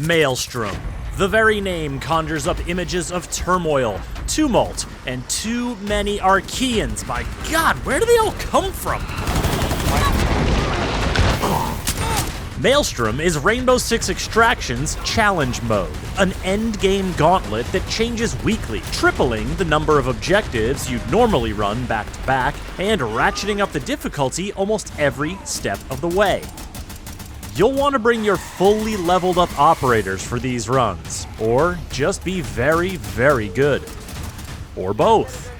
Maelstrom. The very name conjures up images of turmoil, tumult, and too many Archaeans. My god, where do they all come from? Maelstrom is Rainbow Six Extraction's challenge mode, an endgame gauntlet that changes weekly, tripling the number of objectives you'd normally run back to back, and ratcheting up the difficulty almost every step of the way. You'll want to bring your fully leveled up operators for these runs, or just be very, very good. Or both.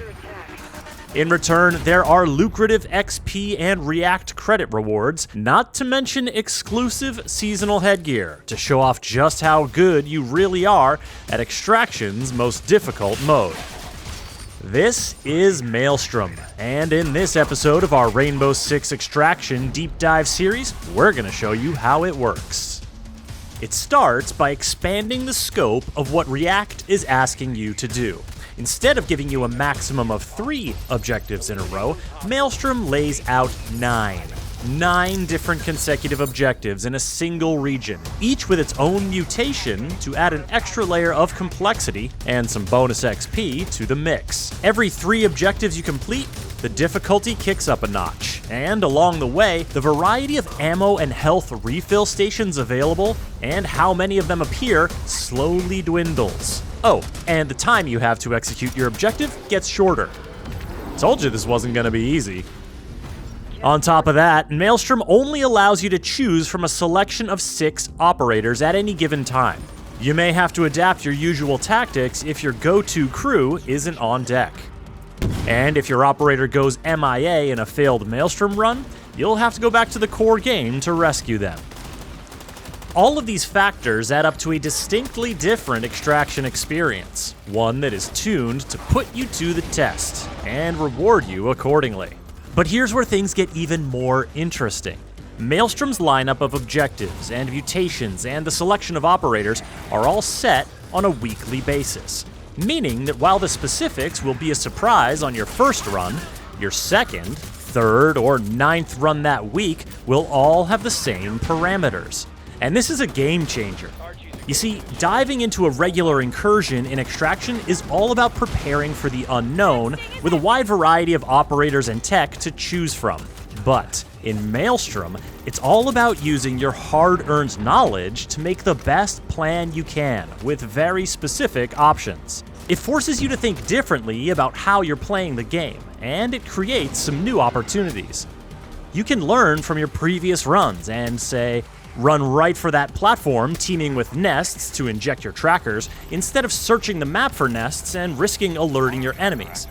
In return, there are lucrative XP and React credit rewards, not to mention exclusive seasonal headgear to show off just how good you really are at Extraction's most difficult mode. This is Maelstrom, and in this episode of our Rainbow Six Extraction Deep Dive series, we're going to show you how it works. It starts by expanding the scope of what React is asking you to do. Instead of giving you a maximum of 3 objectives in a row, Maelstrom lays out 9. 9 different consecutive objectives in a single region, each with its own mutation to add an extra layer of complexity and some bonus XP to the mix. Every 3 objectives you complete, the difficulty kicks up a notch, and along the way, the variety of ammo and health refill stations available and how many of them appear slowly dwindles. Oh, and the time you have to execute your objective gets shorter. Told you this wasn't gonna be easy. On top of that, Maelstrom only allows you to choose from a selection of 6 operators at any given time. You may have to adapt your usual tactics if your go-to crew isn't on deck. And if your operator goes MIA in a failed Maelstrom run, you'll have to go back to the core game to rescue them. All of these factors add up to a distinctly different extraction experience, one that is tuned to put you to the test and reward you accordingly. But here's where things get even more interesting. Maelstrom's lineup of objectives and mutations and the selection of operators are all set on a weekly basis, meaning that while the specifics will be a surprise on your first run, your second, third, or 9th run that week will all have the same parameters. And this is a game changer. You see, diving into a regular incursion in Extraction is all about preparing for the unknown with a wide variety of operators and tech to choose from. But in Maelstrom, it's all about using your hard-earned knowledge to make the best plan you can with very specific options. It forces you to think differently about how you're playing the game, and it creates some new opportunities. You can learn from your previous runs and say, run right for that platform teeming with nests to inject your trackers, instead of searching the map for nests and risking alerting your enemies.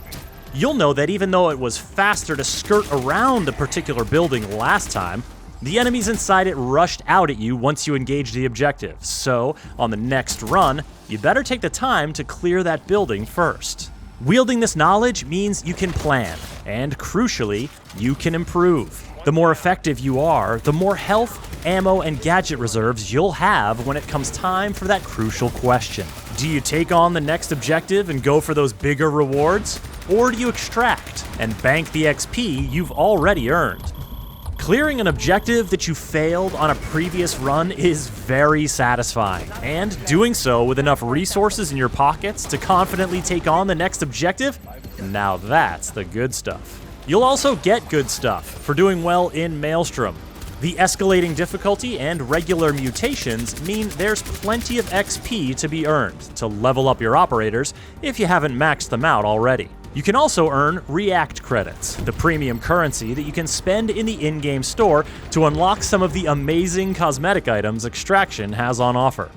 You'll know that even though it was faster to skirt around a particular building last time, the enemies inside it rushed out at you once you engaged the objective, so on the next run, you better take the time to clear that building first. Wielding this knowledge means you can plan, and crucially, you can improve. The more effective you are, the more health, ammo, and gadget reserves you'll have when it comes time for that crucial question. Do you take on the next objective and go for those bigger rewards? Or do you extract and bank the XP you've already earned? Clearing an objective that you failed on a previous run is very satisfying, and doing so with enough resources in your pockets to confidently take on the next objective, now that's the good stuff. You'll also get good stuff for doing well in Maelstrom. The escalating difficulty and regular mutations mean there's plenty of XP to be earned to level up your operators if you haven't maxed them out already. You can also earn React credits, the premium currency that you can spend in the in-game store to unlock some of the amazing cosmetic items Extraction has on offer.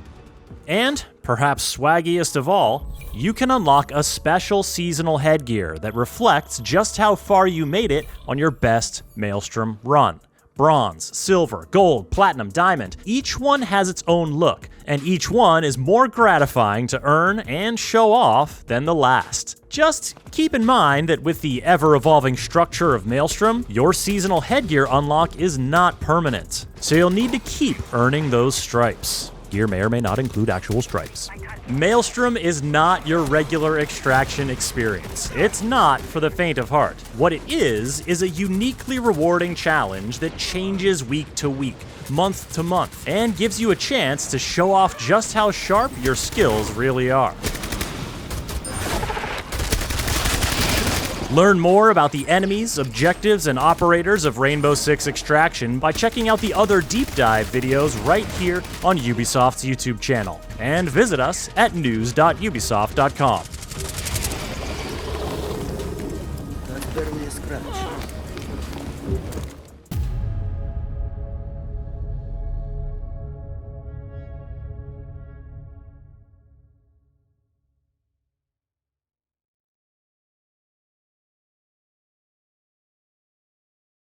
And, perhaps swaggiest of all, you can unlock a special seasonal headgear that reflects just how far you made it on your best Maelstrom run. Bronze, silver, gold, platinum, diamond. Each one has its own look, and each one is more gratifying to earn and show off than the last. Just keep in mind that with the ever-evolving structure of Maelstrom, your seasonal headgear unlock is not permanent, so you'll need to keep earning those stripes. Gear may or may not include actual stripes. Maelstrom is not your regular extraction experience. It's not for the faint of heart. What it is a uniquely rewarding challenge that changes week to week, month to month, and gives you a chance to show off just how sharp your skills really are. Learn more about the enemies, objectives, and operators of Rainbow Six Extraction by checking out the other deep dive videos right here on Ubisoft's YouTube channel. And visit us at news.ubisoft.com. That's barely a scratch.